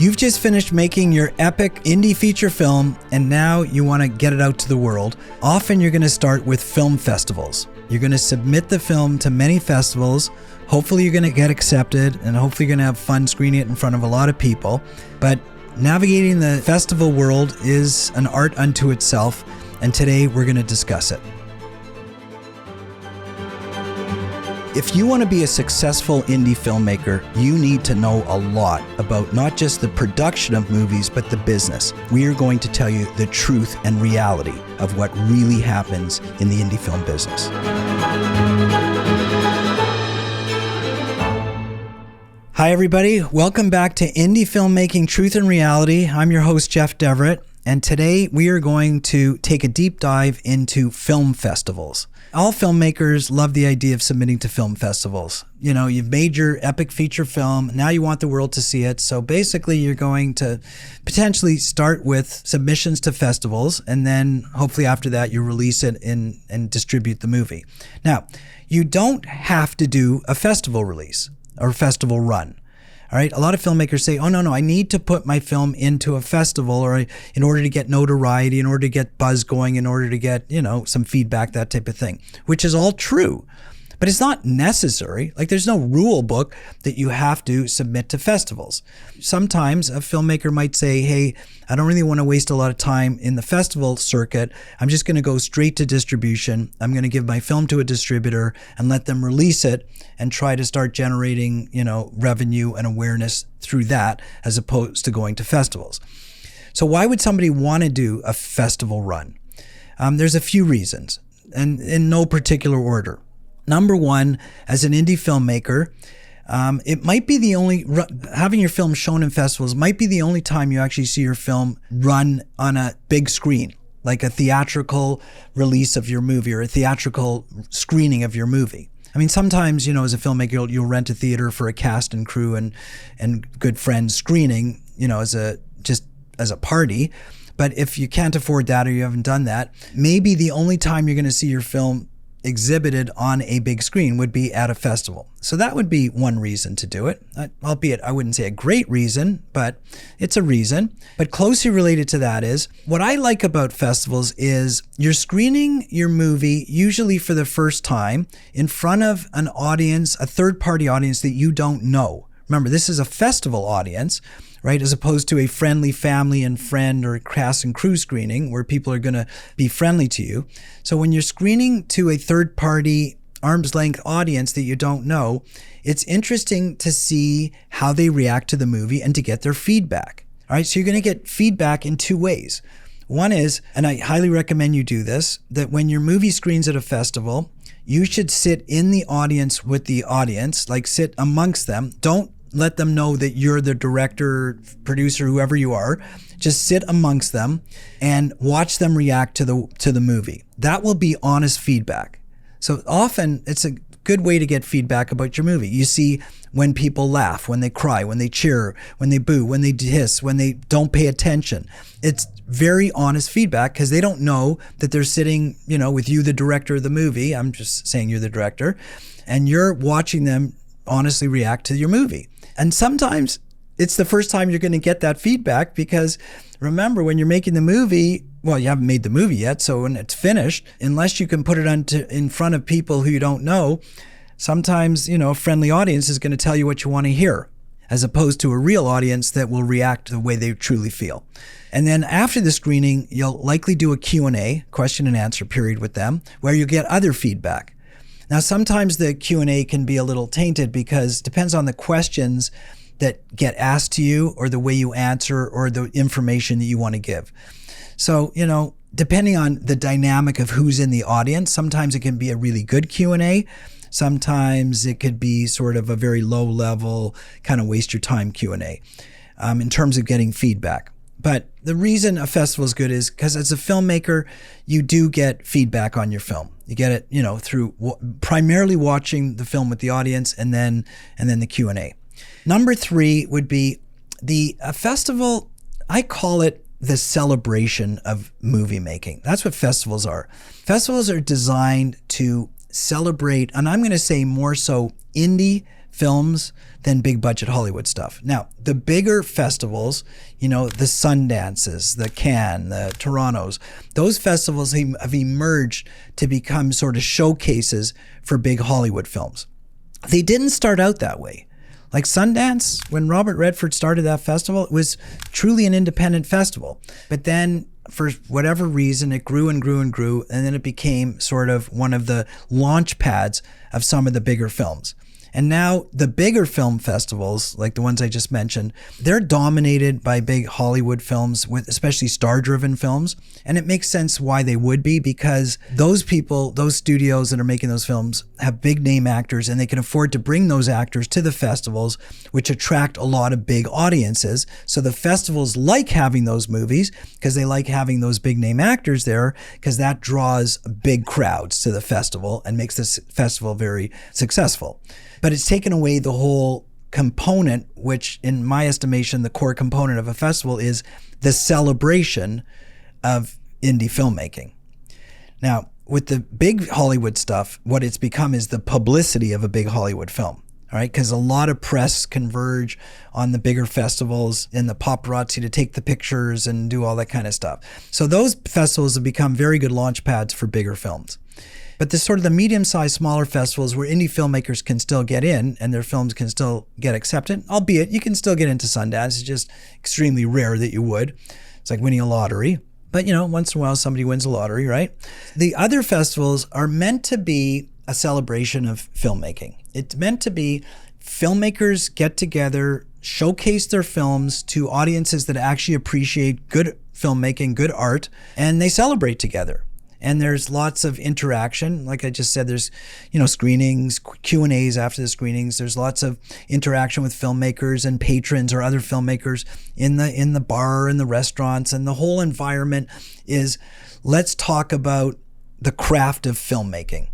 You've just finished making your epic indie feature film, and now you want to get it out to the world. Often you're going to start with film festivals. You're going to submit the film to many festivals. Hopefully you're going to get accepted, and hopefully you're going to have fun screening it in front of a lot of people. But navigating the festival world is an art unto itself, and today we're going to discuss it. If you want to be a successful indie filmmaker, you need to know a lot about not just the production of movies, but the business. We are going to tell you the truth and reality of what really happens in the indie film business. Hi, everybody. Welcome back to Indie Filmmaking Truth and Reality. I'm your host, Jeff Everett, and today we are going to take a deep dive into film festivals. All filmmakers love the idea of submitting to film festivals. You know, you've made your epic feature film, now you want the world to see it. So basically you're going to potentially start with submissions to festivals, and then hopefully after that you release it and distribute the movie. Now, you don't have to do a festival release or festival run. All right. A lot of filmmakers say, oh, no, I need to put my film into a festival or in order to get notoriety, in order to get buzz going, in order to get, some feedback, that type of thing, which is all true. But it's not necessary. Like, there's no rule book that you have to submit to festivals. Sometimes a filmmaker might say, hey, I don't really want to waste a lot of time in the festival circuit. I'm just going to go straight to distribution. I'm going to give my film to a distributor and let them release it and try to start generating, revenue and awareness through that, as opposed to going to festivals. So why would somebody want to do a festival run? There's a few reasons, and in no particular order. Number one, as an indie filmmaker, it might be the only, having your film shown in festivals might be the only time you actually see your film run on a big screen, like a theatrical release of your movie or a theatrical screening of your movie. I mean, sometimes, as a filmmaker, you'll rent a theater for a cast and crew and good friends screening, as a party. But if you can't afford that or you haven't done that, maybe the only time you're going to see your film exhibited on a big screen would be at a festival. So that would be one reason to do it, albeit I wouldn't say a great reason, but it's a reason. But closely related to that is, what I like about festivals is you're screening your movie usually for the first time in front of an audience, a third-party audience that you don't know. Remember, this is a festival audience, right? As opposed to a friendly family and friend or cast and crew screening where people are going to be friendly to you. So when you're screening to a third-party arm's length audience that you don't know, it's interesting to see how they react to the movie and to get their feedback. All right, so you're going to get feedback in two ways. One is, and I highly recommend you do this, that when your movie screens at a festival, you should sit in the audience with the audience, like sit amongst them. Don't let them know that you're the director, producer, whoever you are. Just sit amongst them and watch them react to the movie. That will be honest feedback. So often it's a good way to get feedback about your movie. You see when people laugh, when they cry, when they cheer, when they boo, when they hiss, when they don't pay attention. It's very honest feedback because they don't know that they're sitting, with you, the director of the movie. I'm just saying you're the director, and you're watching them honestly react to your movie. And sometimes it's the first time you're going to get that feedback because remember, when you're making the movie, well, you haven't made the movie yet, so when it's finished, unless you can put it in front of people who you don't know, sometimes, a friendly audience is going to tell you what you want to hear, as opposed to a real audience that will react the way they truly feel. And then after the screening, you'll likely do a Q&A, question and answer period with them, where you get other feedback. Now, sometimes the Q&A can be a little tainted because it depends on the questions that get asked to you or the way you answer or the information that you want to give. So, depending on the dynamic of who's in the audience, sometimes it can be a really good Q&A. Sometimes it could be sort of a very low level, kind of waste your time Q&A in terms of getting feedback. But the reason a festival is good is because as a filmmaker, you do get feedback on your film. You get it, through primarily watching the film with the audience and then the Q&A. Number three would be a festival. I call it the celebration of movie making. That's what festivals are. Festivals are designed to celebrate, and I'm going to say more so indie films than big budget Hollywood stuff. Now, the bigger festivals, the Sundances, the Cannes, the Torontos, those festivals have emerged to become sort of showcases for big Hollywood films. They didn't start out that way. Like Sundance, when Robert Redford started that festival, it was truly an independent festival. But then for whatever reason, it grew and grew and grew, and then it became sort of one of the launch pads of some of the bigger films. And now the bigger film festivals, like the ones I just mentioned, they're dominated by big Hollywood films, with especially star-driven films. And it makes sense why they would be, because those people, those studios that are making those films have big name actors, and they can afford to bring those actors to the festivals, which attract a lot of big audiences. So the festivals like having those movies because they like having those big name actors there, because that draws big crowds to the festival and makes this festival very successful. But it's taken away the whole component, which in my estimation, the core component of a festival is the celebration of indie filmmaking. Now, with the big Hollywood stuff, what it's become is the publicity of a big Hollywood film. All right, because a lot of press converge on the bigger festivals and the paparazzi to take the pictures and do all that kind of stuff. So those festivals have become very good launch pads for bigger films. But the sort of the medium-sized, smaller festivals where indie filmmakers can still get in and their films can still get accepted, albeit you can still get into Sundance. It's just extremely rare that you would. It's like winning a lottery. But, once in a while somebody wins a lottery, right? The other festivals are meant to be a celebration of filmmaking. It's meant to be filmmakers get together, showcase their films to audiences that actually appreciate good filmmaking, good art, and they celebrate together. And there's lots of interaction. Like I just said, there's, screenings, Q&As after the screenings. There's lots of interaction with filmmakers and patrons or other filmmakers in the bar and the restaurants. And the whole environment is, let's talk about the craft of filmmaking.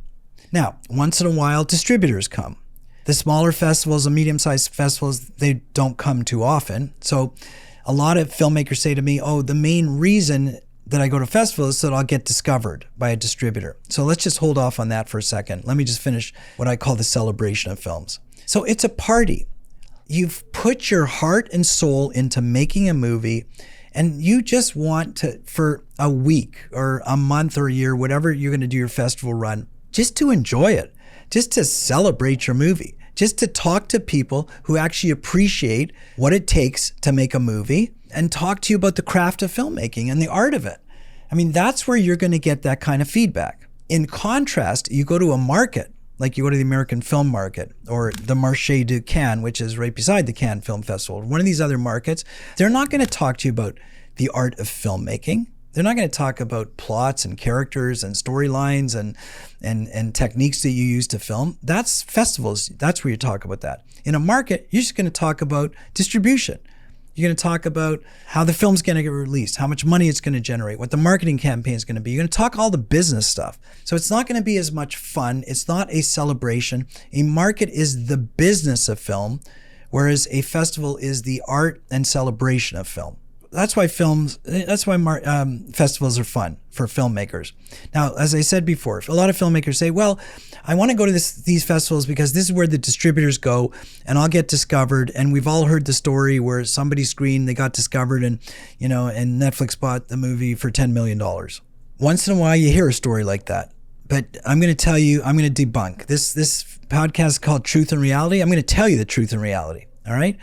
Now, once in a while, distributors come. The smaller festivals and medium-sized festivals, they don't come too often. So a lot of filmmakers say to me, the main reason that I go to festivals so that I'll get discovered by a distributor. So let's just hold off on that for a second. Let me just finish what I call the celebration of films. So it's a party. You've put your heart and soul into making a movie, and you just want to, for a week or a month or a year, whatever you're going to do your festival run, just to enjoy it, just to celebrate your movie, just to talk to people who actually appreciate what it takes to make a movie, and talk to you about the craft of filmmaking and the art of it. I mean, that's where you're going to get that kind of feedback. In contrast, you go to a market, like you go to the American Film Market or the Marché de Cannes, which is right beside the Cannes Film Festival, one of these other markets, they're not going to talk to you about the art of filmmaking. They're not going to talk about plots and characters and storylines and techniques that you use to film. That's festivals. That's where you talk about that. In a market, you're just going to talk about distribution. You're going to talk about how the film's going to get released, how much money it's going to generate, what the marketing campaign is going to be. You're going to talk all the business stuff. So it's not going to be as much fun. It's not a celebration. A market is the business of film, whereas a festival is the art and celebration of film. That's why festivals are fun for filmmakers. Now, as I said before, a lot of filmmakers say, well, I want to go to these festivals because this is where the distributors go and I'll get discovered. And we've all heard the story where somebody screened, they got discovered and Netflix bought the movie for $10 million. Once in a while, you hear a story like that. But I'm going to tell you, I'm going to debunk. This podcast is called Truth and Reality. I'm going to tell you the truth and reality. All right?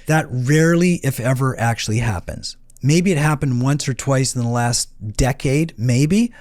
That rarely, if ever, actually happens. Maybe it happened once or twice in the last decade, maybe.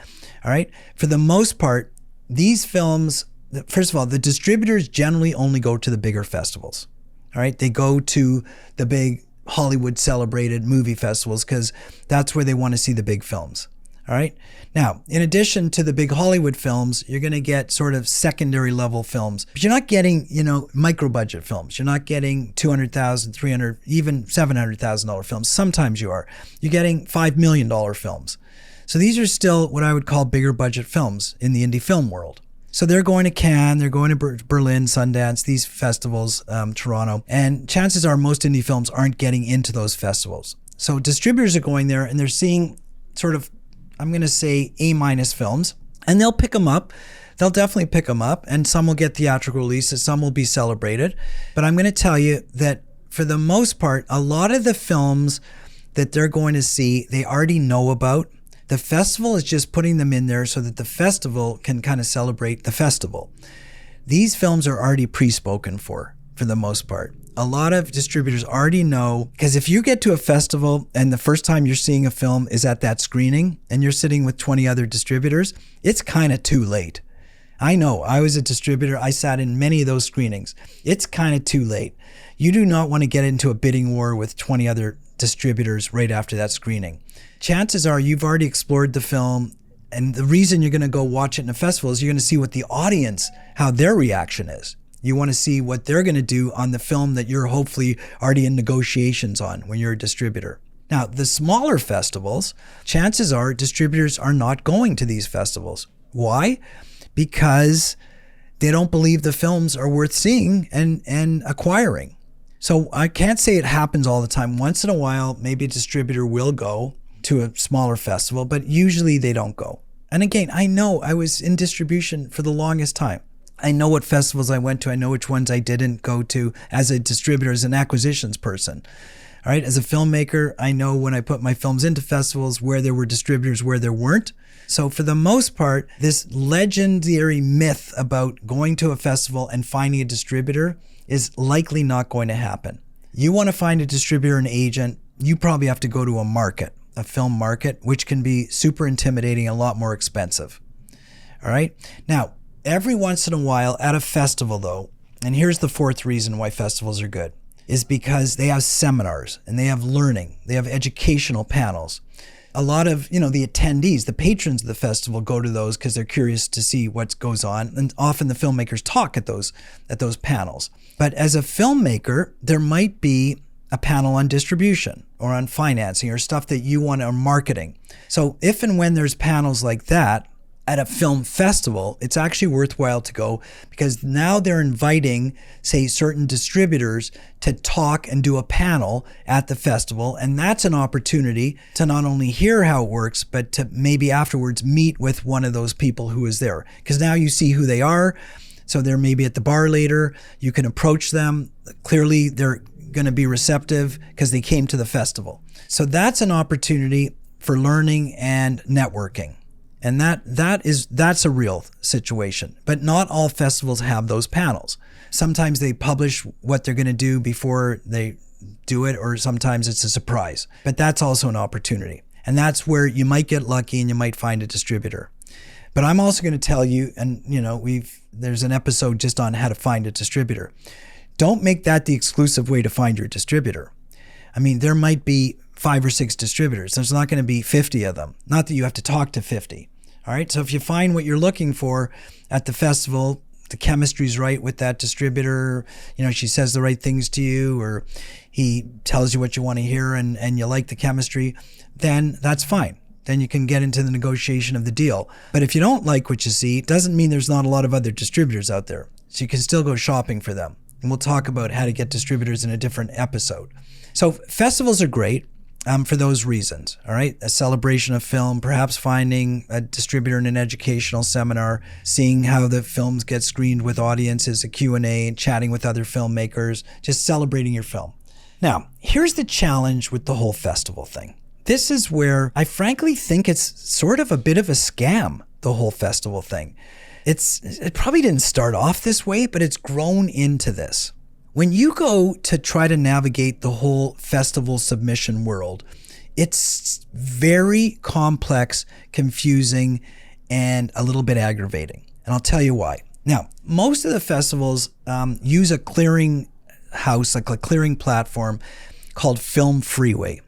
All right. For the most part, these films, first of all, the distributors generally only go to the bigger festivals. All right. They go to the big Hollywood celebrated movie festivals because that's where they want to see the big films. All right. Now, in addition to the big Hollywood films, you're going to get sort of secondary level films, but you're not getting, micro budget films. You're not getting $200,000, $300,000, even $700,000 films. Sometimes you are. You're getting $5 million films. So these are still what I would call bigger budget films in the indie film world. So they're going to Cannes, they're going to Berlin, Sundance, these festivals, Toronto, and chances are most indie films aren't getting into those festivals. So distributors are going there and they're seeing sort of, I'm going to say A- films, And they'll pick them up. They'll definitely pick them up, and some will get theatrical releases, some will be celebrated. But I'm going to tell you that for the most part, a lot of the films that they're going to see, they already know about. The festival is just putting them in there so that the festival can kind of celebrate the festival. These films are already pre-spoken for the most part. A lot of distributors already know, because if you get to a festival and the first time you're seeing a film is at that screening and you're sitting with 20 other distributors, it's kind of too late. I know, I was a distributor. I sat in many of those screenings. It's kind of too late. You do not want to get into a bidding war with 20 other distributors right after that screening. Chances are you've already explored the film, and the reason you're going to go watch it in a festival is you're going to see what the audience, how their reaction is. You want to see what they're going to do on the film that you're hopefully already in negotiations on when you're a distributor. Now, the smaller festivals, chances are distributors are not going to these festivals. Why? Because they don't believe the films are worth seeing and acquiring. So I can't say it happens all the time. Once in a while, maybe a distributor will go to a smaller festival, but usually they don't go. And again, I know I was in distribution for the longest time. I know what festivals I went to. I know which ones I didn't go to as a distributor, as an acquisitions person. All right, as a filmmaker, I know when I put my films into festivals where there were distributors, where there weren't. So for the most part, this legendary myth about going to a festival and finding a distributor is likely not going to happen. You want to find a distributor, an agent, you probably have to go to a market, a film market, which can be super intimidating and a lot more expensive. All right. Now, every once in a while at a festival though, and here's the fourth reason why festivals are good, is because they have seminars and they have learning, they have educational panels. A lot of, the attendees, the patrons of the festival go to those because they're curious to see what goes on. And often the filmmakers talk at those panels. But as a filmmaker, there might be a panel on distribution or on financing or stuff that you want, or marketing. So if and when there's panels like that at a film festival, it's actually worthwhile to go, because now they're inviting, say, certain distributors to talk and do a panel at the festival. And that's an opportunity to not only hear how it works, but to maybe afterwards meet with one of those people who is there. Because now you see who they are. So they're maybe at the bar later. You can approach them. Clearly, they're going to be receptive because they came to the festival. So that's an opportunity for learning and networking. And that's a real situation. But not all festivals have those panels. Sometimes they publish what they're going to do before they do it, or sometimes it's a surprise. But that's also an opportunity. And that's where you might get lucky and you might find a distributor. But I'm also going to tell you, and there's an episode just on how to find a distributor. Don't make that the exclusive way to find your distributor. I mean, there might be 5 or 6 distributors. There's not going to be 50 of them. Not that you have to talk to 50. All right. So if you find what you're looking for at the festival, the chemistry's right with that distributor, she says the right things to you, or he tells you what you want to hear and you like the chemistry, then that's fine. Then you can get into the negotiation of the deal. But if you don't like what you see, it doesn't mean there's not a lot of other distributors out there. So you can still go shopping for them. And we'll talk about how to get distributors in a different episode. So festivals are great. For those reasons, all right? A celebration of film, perhaps finding a distributor in an educational seminar, seeing how the films get screened with audiences, a Q&A, and chatting with other filmmakers, just celebrating your film. Now, here's the challenge with the whole festival thing. This is where I frankly think it's sort of a bit of a scam, the whole festival thing. It probably didn't start off this way, but it's grown into this. When you go to try to navigate the whole festival submission world, it's very complex, confusing, and a little bit aggravating. And I'll tell you why. Now, most of the festivals use a clearing house, like a clearing platform called FilmFreeway.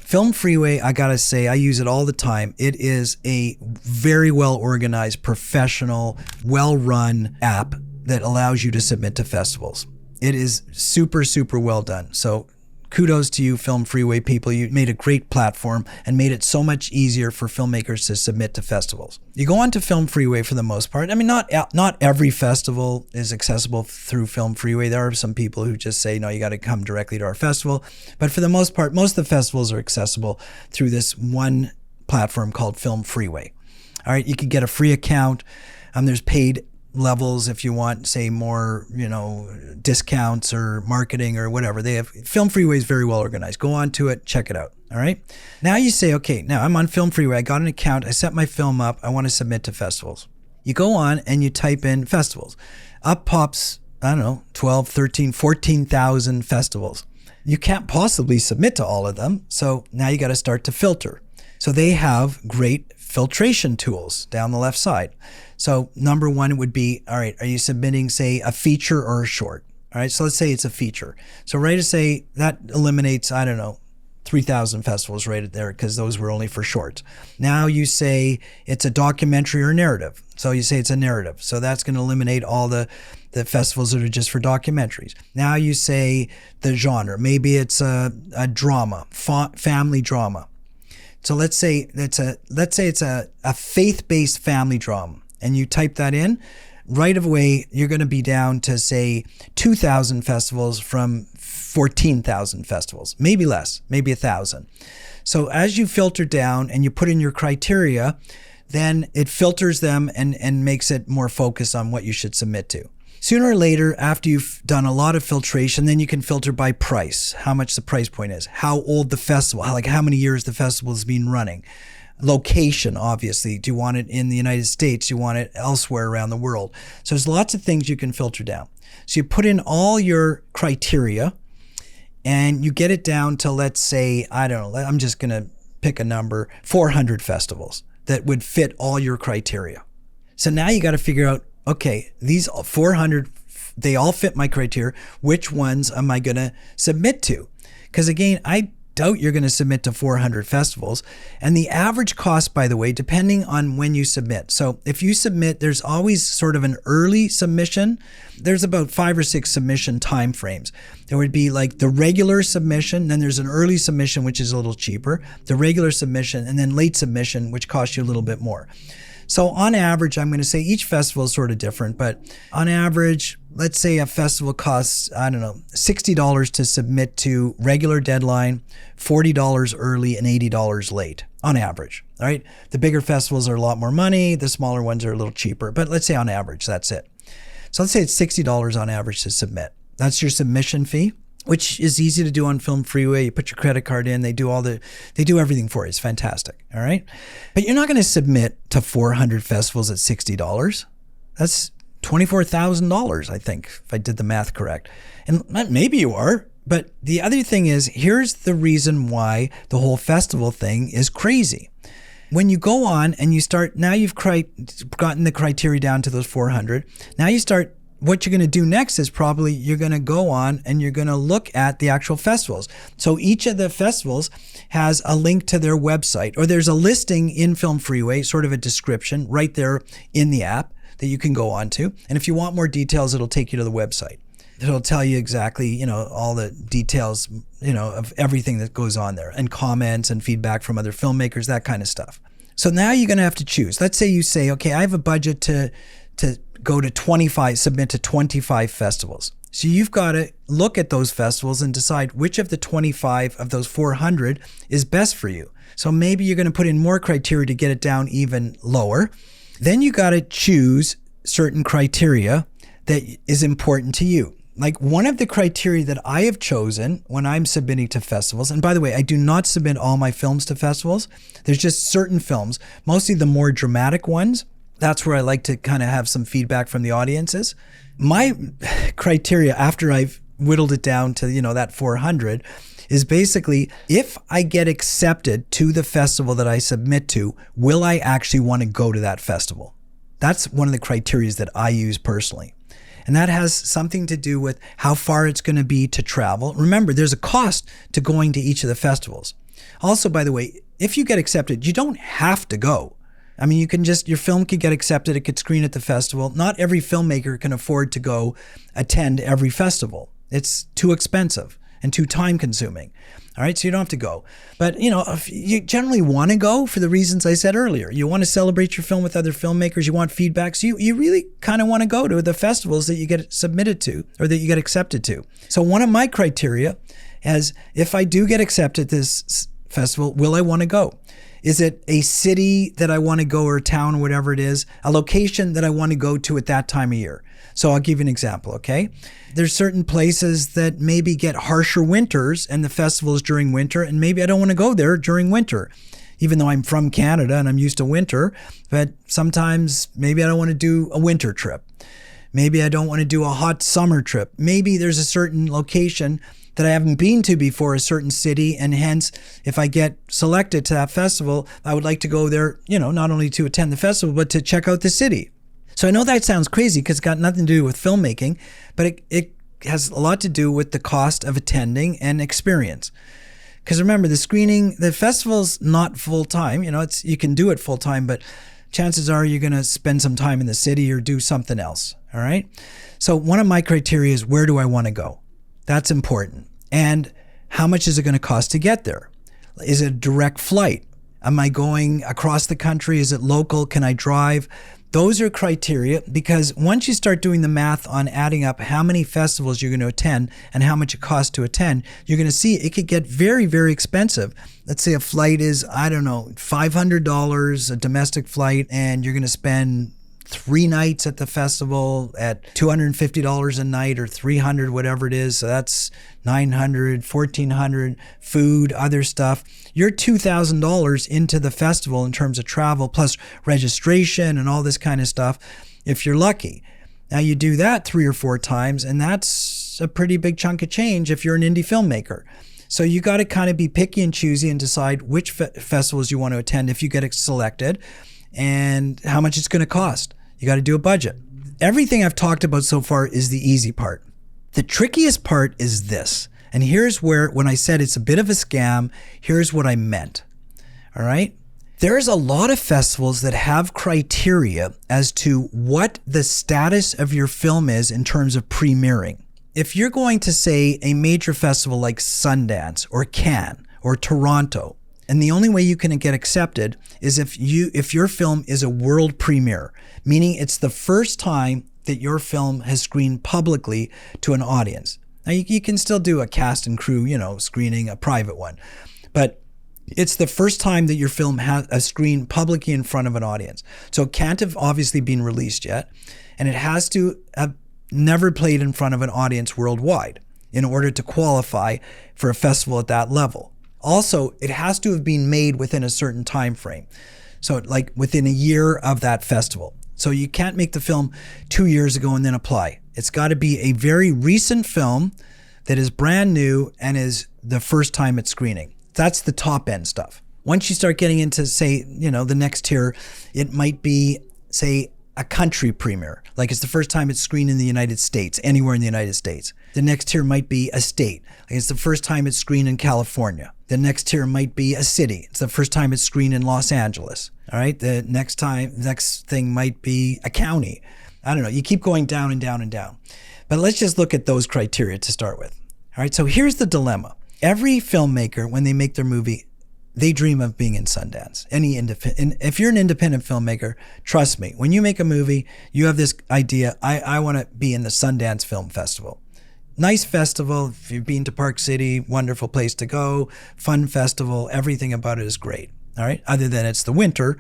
FilmFreeway, I gotta say, I use it all the time. It is a very well-organized, professional, well-run app that allows you to submit to festivals. It is super, super well done. So kudos to you, FilmFreeway people. You made a great platform and made it so much easier for filmmakers to submit to festivals. You go on to FilmFreeway for the most part. I mean, not every festival is accessible through FilmFreeway. There are some people who just say, no, you got to come directly to our festival. But for the most part, most of the festivals are accessible through this one platform called FilmFreeway. All right, you could get a free account. There's paid levels if you want, say, more, discounts or marketing or whatever. They have FilmFreeway is very well organized. Go on to it, check it out. All right. Now you say, okay, now I'm on FilmFreeway. I got an account. I set my film up. I want to submit to festivals. You go on and you type in festivals. Up pops, 12, 13, 14,000 festivals. You can't possibly submit to all of them. So now you got to start to filter. So they have great filtration tools down the left side. So number one would be, all right, are you submitting, say, a feature or a short? All right, so let's say it's a feature. So right to say that eliminates, 3,000 festivals right there because those were only for shorts. Now you say it's a documentary or narrative. So you say it's a narrative. So that's going to eliminate all the festivals that are just for documentaries. Now you say the genre. Maybe it's a drama, family drama. So let's say it's a faith-based family drama, and you type that in. Right away, you're going to be down to, say, 2,000 festivals from 14,000 festivals, maybe less, maybe 1,000. So as you filter down and you put in your criteria, then it filters them and makes it more focused on what you should submit to. Sooner or later, after you've done a lot of filtration, then you can filter by price, how much the price point is, how old the festival, how many years the festival has been running. Location, obviously. Do you want it in the United States? Do you want it elsewhere around the world? So there's lots of things you can filter down. So you put in all your criteria and you get it down to, let's say, I'm just going to pick a number, 400 festivals that would fit all your criteria. So now you got to figure out, okay, these 400, they all fit my criteria. Which ones am I going to submit to? Because again, I doubt you're going to submit to 400 festivals. And the average cost, by the way, depending on when you submit. So if you submit, there's always sort of an early submission. There's about 5 or 6 submission timeframes. There would be like the regular submission, then there's an early submission, which is a little cheaper, the regular submission, and then late submission, which costs you a little bit more. So on average, I'm going to say each festival is sort of different, but on average, let's say a festival costs, $60 to submit to regular deadline, $40 early, and $80 late on average. All right. The bigger festivals are a lot more money. The smaller ones are a little cheaper, but let's say on average, that's it. So let's say it's $60 on average to submit. That's your submission fee, which is easy to do on FilmFreeway. You put your credit card in, they do everything for you. It's fantastic. All right. But you're not going to submit to 400 festivals at $60. That's $24,000, I think, if I did the math correct. And maybe you are, but the other thing is, here's the reason why the whole festival thing is crazy. When you go on and you start, now you've gotten the criteria down to those 400. Now you start, what you're going to do next is probably you're going to go on and you're going to look at the actual festivals. So each of the festivals has a link to their website, or there's a listing in FilmFreeway, sort of a description right there in the app that you can go on to. And if you want more details, it'll take you to the website. It'll tell you exactly, all the details, of everything that goes on there, and comments and feedback from other filmmakers, that kind of stuff. So now you're going to have to choose. Let's say you say, okay, I have a budget to go to submit to 25 festivals. So you've got to look at those festivals and decide which of the 25 of those 400 is best for you. So maybe you're going to put in more criteria to get it down even lower. Then you got to choose certain criteria that is important to you. Like one of the criteria that I have chosen when I'm submitting to festivals, and by the way, I do not submit all my films to festivals. There's just certain films, mostly the more dramatic ones. That's where I like to kind of have some feedback from the audiences. My criteria, after I've whittled it down to, that 400, is basically, if I get accepted to the festival that I submit to, will I actually want to go to that festival? That's one of the criteria that I use personally. And that has something to do with how far it's going to be to travel. Remember, there's a cost to going to each of the festivals. Also, by the way, if you get accepted, you don't have to go. I mean, your film could get accepted, it could screen at the festival. Not every filmmaker can afford to go attend every festival. It's too expensive and too time consuming. All right, so you don't have to go. But, if you generally want to go for the reasons I said earlier. You want to celebrate your film with other filmmakers, you want feedback, so you really kind of want to go to the festivals that you get submitted to or that you get accepted to. So one of my criteria is, if I do get accepted to this festival will I want to go? Is it a city that I want to go, or a town, or whatever it is, a location that I want to go to at that time of year? So I'll give you an example, okay? There's certain places that maybe get harsher winters, and the festival is during winter, and maybe I don't want to go there during winter, even though I'm from Canada and I'm used to winter. But sometimes maybe I don't want to do a winter trip. Maybe I don't want to do a hot summer trip. Maybe there's a certain location that I haven't been to before, a certain city, and hence, if I get selected to that festival, I would like to go there, not only to attend the festival, but to check out the city. So I know that sounds crazy because it's got nothing to do with filmmaking, but it has a lot to do with the cost of attending and experience. Because remember, the festival's not full-time. You can do it full-time, but chances are you're going to spend some time in the city or do something else, all right? So one of my criteria is, where do I want to go? That's important. And how much is it going to cost to get there? Is it a direct flight? Am I going across the country? Is it local? Can I drive? Those are criteria, because once you start doing the math on adding up how many festivals you're going to attend and how much it costs to attend, you're going to see it could get very, very expensive. Let's say a flight is, $500, a domestic flight, and you're going to spend 3 nights at the festival at $250 a night, or $300, whatever it is. So that's $900, $1,400, food, other stuff. You're $2,000 into the festival in terms of travel, plus registration and all this kind of stuff, if you're lucky. Now you do that 3 or 4 times, and that's a pretty big chunk of change if you're an indie filmmaker. So you got to kind of be picky and choosy and decide which festivals you want to attend if you get selected, and how much it's going to cost. You got to do a budget. Everything I've talked about so far is the easy part. The trickiest part is this. And here's where, when I said it's a bit of a scam, here's what I meant. All right? There's a lot of festivals that have criteria as to what the status of your film is in terms of premiering. If you're going to, say, a major festival like Sundance or Cannes or Toronto, and the only way you can get accepted is if your film is a world premiere, meaning it's the first time that your film has screened publicly to an audience. Now you can still do a cast and crew, screening, a private one, but it's the first time that your film has a screen publicly in front of an audience. So it can't have obviously been released yet, and it has to have never played in front of an audience worldwide in order to qualify for a festival at that level. Also, it has to have been made within a certain time frame. So like within a year of that festival. So you can't make the film 2 years ago and then apply. It's got to be a very recent film that is brand new and is the first time it's screening. That's the top end stuff. Once you start getting into, say, the next tier, it might be, say, a country premiere. Like it's the first time it's screened in the United States, anywhere in the United States. The next tier might be a state. Like it's the first time it's screened in California. The next tier might be a city. It's the first time it's screened in Los Angeles. All right. The next thing might be a county. I don't know. You keep going down and down and down. But let's just look at those criteria to start with. All right. So here's the dilemma. Every filmmaker, when they make their movie, they dream of being in Sundance. If you're an independent filmmaker, trust me, when you make a movie, you have this idea, I want to be in the Sundance Film Festival. Nice festival. If you've been to Park City, wonderful place to go, fun festival, everything about it is great. All right. Other than it's the winter,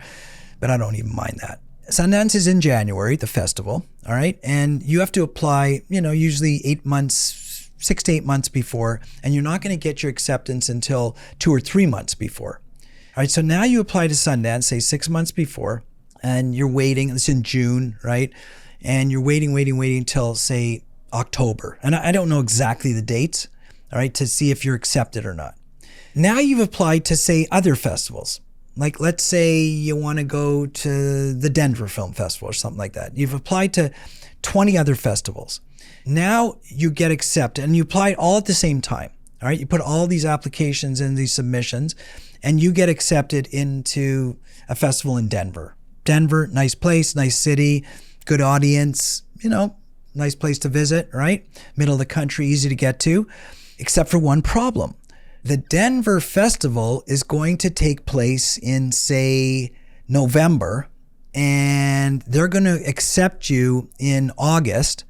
but I don't even mind that. Sundance is in January, the festival. All right. And you have to apply, usually 6 to 8 months before, and you're not going to get your acceptance until 2 or 3 months before. All right, so now you apply to Sundance, say 6 months before, and you're waiting, it's in June, right? And you're waiting until, say, October. And I don't know exactly the dates, all right, to see if you're accepted or not. Now you've applied to, say, other festivals. Like, let's say you want to go to the Denver Film Festival or something like that. You've applied to 20 other festivals. Now you get accepted, and you apply all at the same time. All right, you put all these applications in, these submissions, and you get accepted into a festival in Denver. Denver, nice place, nice city, good audience, nice place to visit, right? Middle of the country, easy to get to, except for one problem. The Denver Festival is going to take place in, say, November, and they're going to accept you in August,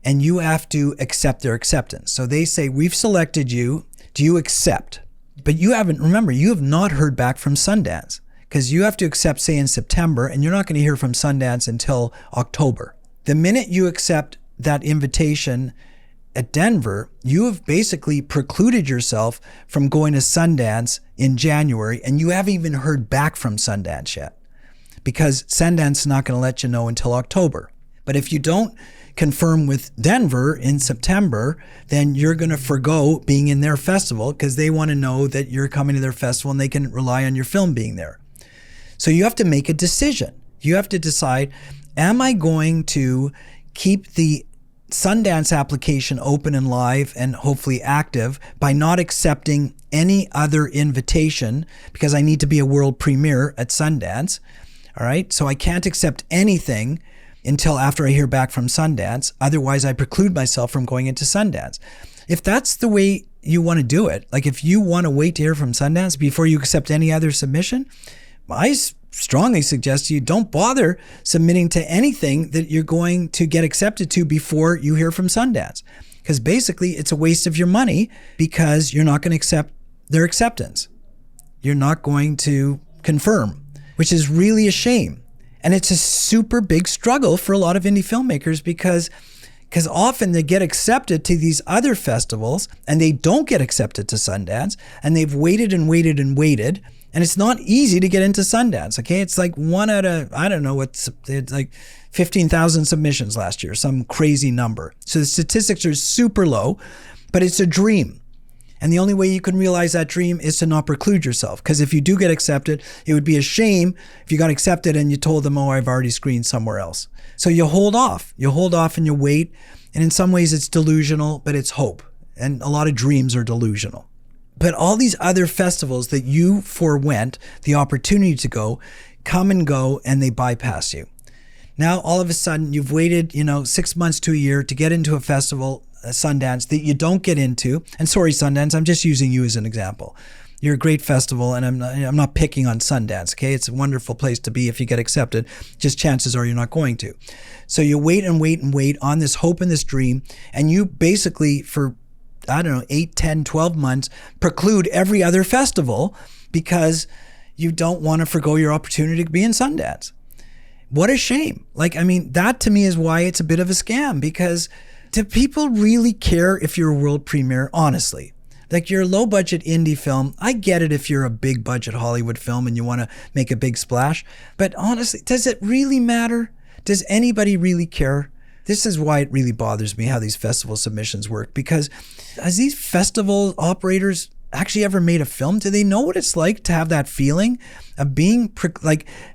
and you have to accept their acceptance. So they say, we've selected you. Do you accept? But you have not heard back from Sundance, because you have to accept, say, in September, and you're not going to hear from Sundance until October. The minute you accept that invitation at Denver, you have basically precluded yourself from going to Sundance in January, and you haven't even heard back from Sundance yet, because Sundance is not going to let you know until October. But if you don't confirm with Denver in September, then you're going to forgo being in their festival, because they want to know that you're coming to their festival and they can rely on your film being there. So you have to make a decision. You have to decide, am I going to keep the Sundance application open and live and hopefully active by not accepting any other invitation, because I need to be a world premiere at Sundance. All right. So I can't accept anything until after I hear back from Sundance. Otherwise, I preclude myself from going into Sundance. If that's the way you want to do it, like if you want to wait to hear from Sundance before you accept any other submission, I strongly suggest you don't bother submitting to anything that you're going to get accepted to before you hear from Sundance. Because basically it's a waste of your money, because you're not going to accept their acceptance. You're not going to confirm, which is really a shame. And it's a super big struggle for a lot of indie filmmakers, because often they get accepted to these other festivals and they don't get accepted to Sundance, and they've waited and waited and waited. And it's not easy to get into Sundance, okay? It's like one out of, I don't know, it's like 15,000 submissions last year, some crazy number. So the statistics are super low, but it's a dream. And the only way you can realize that dream is to not preclude yourself. Because if you do get accepted, it would be a shame if you got accepted and you told them, oh, I've already screened somewhere else. So you hold off. You hold off and you wait. And in some ways it's delusional, but it's hope. And a lot of dreams are delusional. But all these other festivals that you forewent the opportunity to go, come and go, and they bypass you. Now, all of a sudden, you've waited, 6 months to a year to get into a festival, Sundance, that you don't get into. And sorry, Sundance, I'm just using you as an example. You're a great festival, and I'm not picking on Sundance, okay? It's a wonderful place to be if you get accepted. Just chances are you're not going to. So you wait and wait and wait on this hope and this dream, and you basically, for 8, 10, 12 months, preclude every other festival because you don't want to forgo your opportunity to be in Sundance. What a shame. That to me is why it's a bit of a scam, because do people really care if you're a world premiere? Honestly, like, you're a low budget indie film. I get it if you're a big budget Hollywood film and you want to make a big splash, but honestly, does it really matter? Does anybody really care? This is why it really bothers me how these festival submissions work, because has these festival operators actually ever made a film? Do they know what it's like to have that feeling of being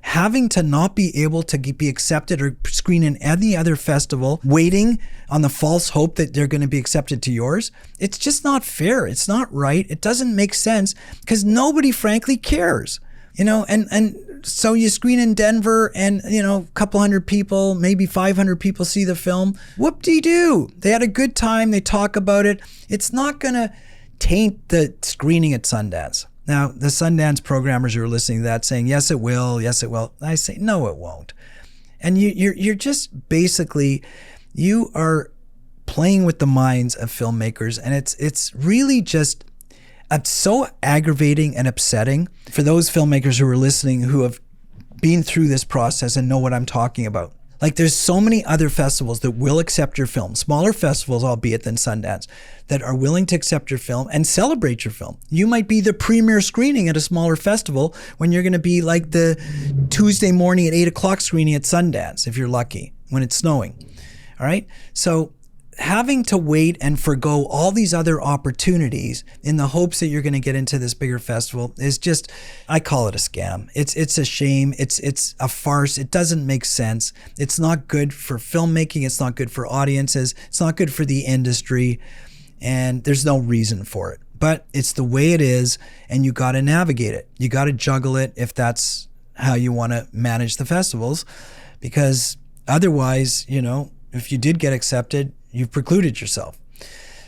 having to not be able to be accepted or screen in any other festival, waiting on the false hope that they're going to be accepted to yours? It's just not fair. It's not right. It doesn't make sense, because nobody frankly cares. And so you screen in Denver and, a couple hundred people, maybe 500 people see the film. Whoop-de-doo. They had a good time. They talk about it. It's not going to taint the screening at Sundance. Now, the Sundance programmers who are listening to that saying, yes, it will. Yes, it will. I say, no, it won't. And you're just basically, you are playing with the minds of filmmakers. And it's really just so aggravating and upsetting for those filmmakers who are listening, who have been through this process and know what I'm talking about. Like, there's so many other festivals that will accept your film, smaller festivals, albeit than Sundance, that are willing to accept your film and celebrate your film. You might be the premiere screening at a smaller festival when you're going to be like the Tuesday morning at 8 o'clock screening at Sundance, if you're lucky, when it's snowing. All right. So having to wait and forgo all these other opportunities in the hopes that you're going to get into this bigger festival is just, I call it a scam. It's a shame. It's a farce. It doesn't make sense. It's not good for filmmaking. It's not good for audiences. It's not good for the industry. And there's no reason for it. But it's the way it is, and you got to navigate it. You got to juggle it if that's how you want to manage the festivals, because otherwise, if you did get accepted, you've precluded yourself.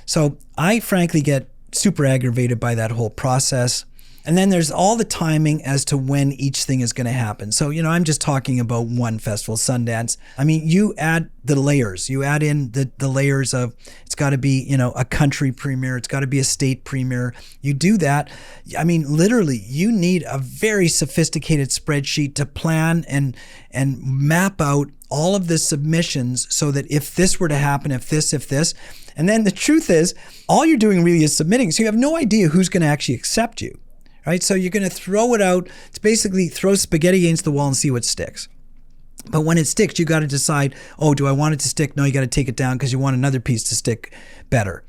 So I frankly get super aggravated by that whole process. And then there's all the timing as to when each thing is going to happen. So, I'm just talking about one festival, Sundance. I mean, you add the layers. You add in the layers of, it's got to be, a country premiere. It's got to be a state premiere. You do that. I mean, literally, you need a very sophisticated spreadsheet to plan and map out all of the submissions so that if this were to happen, if this. And then the truth is, all you're doing really is submitting. So you have no idea who's going to actually accept you. Right? So you're going to throw it out. It's basically throw spaghetti against the wall and see what sticks. But when it sticks, you got to decide, do I want it to stick? No, you got to take it down because you want another piece to stick better.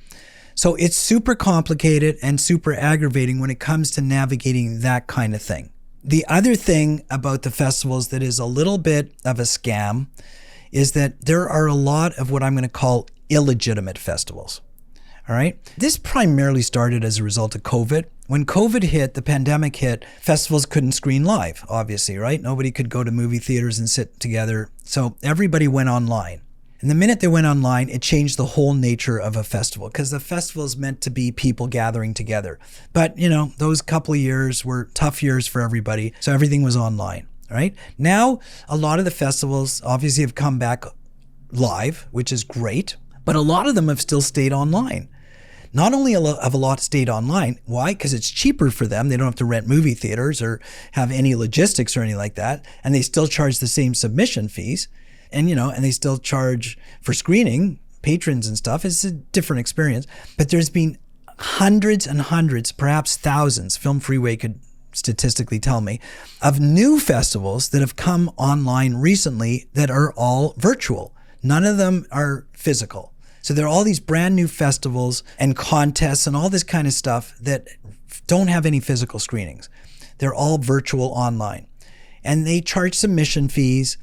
So it's super complicated and super aggravating when it comes to navigating that kind of thing. The other thing about the festivals that is a little bit of a scam is that there are a lot of what I'm going to call illegitimate festivals. All right. This primarily started as a result of COVID. When COVID hit, the pandemic hit, festivals couldn't screen live, obviously, right? Nobody could go to movie theaters and sit together. So everybody went online. And the minute they went online, it changed the whole nature of a festival because the festival is meant to be people gathering together. But, those couple of years were tough years for everybody. So everything was online, right? Now, a lot of the festivals obviously have come back live, which is great. But a lot of them have still stayed online. Not only have a lot stayed online, why? Because it's cheaper for them. They don't have to rent movie theaters or have any logistics or anything like that. And they still charge the same submission fees. And, and they still charge for screening, patrons and stuff. It's a different experience. But there's been hundreds and hundreds, perhaps thousands, FilmFreeway could statistically tell me, of new festivals that have come online recently that are all virtual. None of them are physical. So there are all these brand new festivals and contests and all this kind of stuff that don't have any physical screenings. They're all virtual online. And they charge submission fees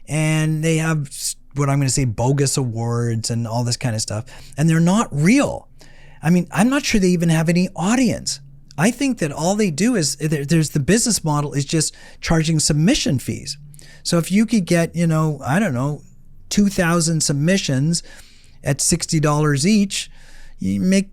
and they have what I'm going to say bogus awards and all this kind of stuff. And they're not real. I mean, I'm not sure they even have any audience. I think that all they do is there's the business model is just charging submission fees. So if you could get, 2,000 submissions at $60 each, you make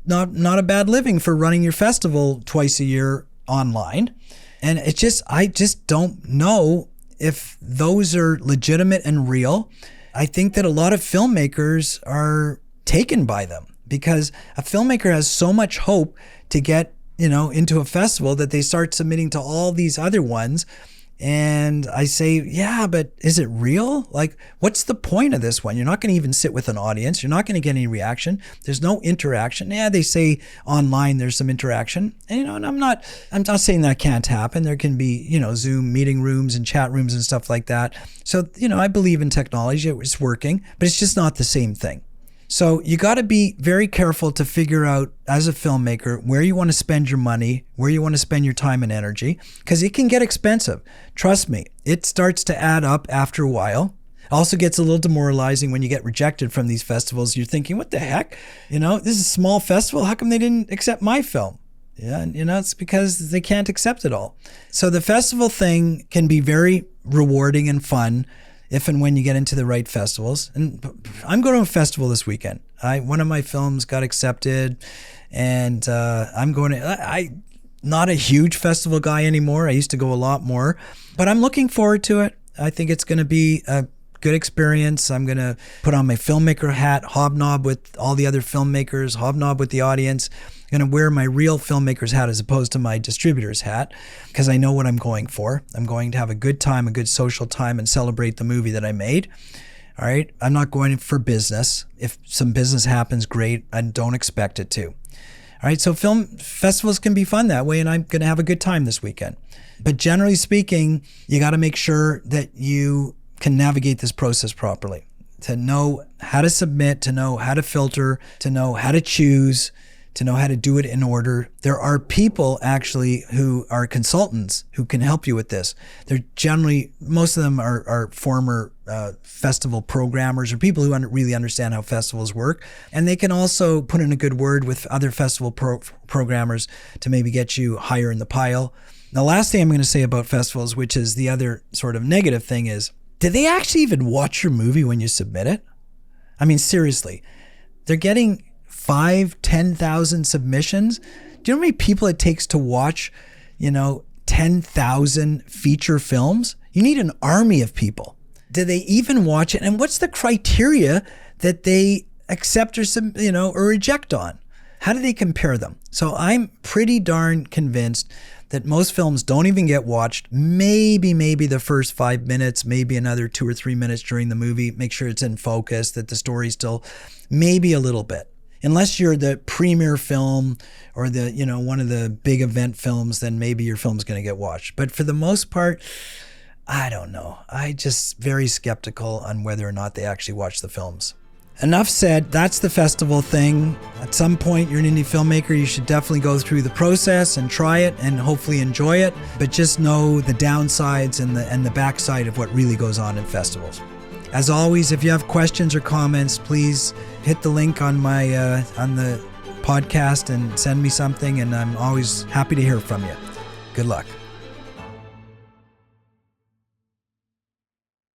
not a bad living for running your festival twice a year online. And I just don't know if those are legitimate and real. I think that a lot of filmmakers are taken by them because a filmmaker has so much hope to get, into a festival that they start submitting to all these other ones. And I say, yeah, but is it real? Like, what's the point of this one? You're not going to even sit with an audience. You're not going to get any reaction. There's no interaction. Yeah, they say online there's some interaction. And, and I'm not saying that can't happen. There can be, Zoom meeting rooms and chat rooms and stuff like that. So, I believe in technology. It's working, but it's just not the same thing. So you got to be very careful to figure out as a filmmaker where you want to spend your money, where you want to spend your time and energy, because it can get expensive. Trust me, it starts to add up after a while. It also gets a little demoralizing when you get rejected from these festivals. You're thinking, what the heck? This is a small festival. How come they didn't accept my film? Yeah, and it's because they can't accept it all. So the festival thing can be very rewarding and fun if and when you get into the right festivals. And I'm going to a festival this weekend. One of my films got accepted, and I'm not a huge festival guy anymore. I used to go a lot more, but I'm looking forward to it. I think it's going to be a good experience. I'm going to put on my filmmaker hat, hobnob with all the other filmmakers, hobnob with the audience. I'm going to wear my real filmmaker's hat as opposed to my distributor's hat because I know what I'm going for. I'm going to have a good time, a good social time, and celebrate the movie that I made. All right. I'm not going for business. If some business happens, great. I don't expect it to. All right. So film festivals can be fun that way, and I'm going to have a good time this weekend. But generally speaking, you got to make sure that you can navigate this process properly, to know how to submit, to know how to filter, to know how to choose, to know how to do it in order. There are people actually who are consultants who can help you with this. They're generally, most of them are former festival programmers or people who really understand how festivals work. And they can also put in a good word with other festival programmers to maybe get you higher in the pile. The last thing I'm going to say about festivals, which is the other sort of negative thing, is, do they actually even watch your movie when you submit it? I mean, seriously, they're getting 5,000, 10,000 submissions. Do you know how many people it takes to watch, 10,000 feature films? You need an army of people. Do they even watch it? And what's the criteria that they accept or reject on? How do they compare them? So I'm pretty darn convinced that most films don't even get watched. Maybe the first 5 minutes, maybe another 2 or 3 minutes during the movie. Make sure it's in focus, that the story's still, maybe a little bit. Unless you're the premiere film or the, one of the big event films, then maybe your film's going to get watched. But for the most part, I don't know. I just very skeptical on whether or not they actually watch the films. Enough said. That's the festival thing. At some point, you're an indie filmmaker, you should definitely go through the process and try it and hopefully enjoy it. But just know the downsides and the backside of what really goes on in festivals. As always, if you have questions or comments, please hit the link on my on the podcast and send me something, and I'm always happy to hear from you. Good luck.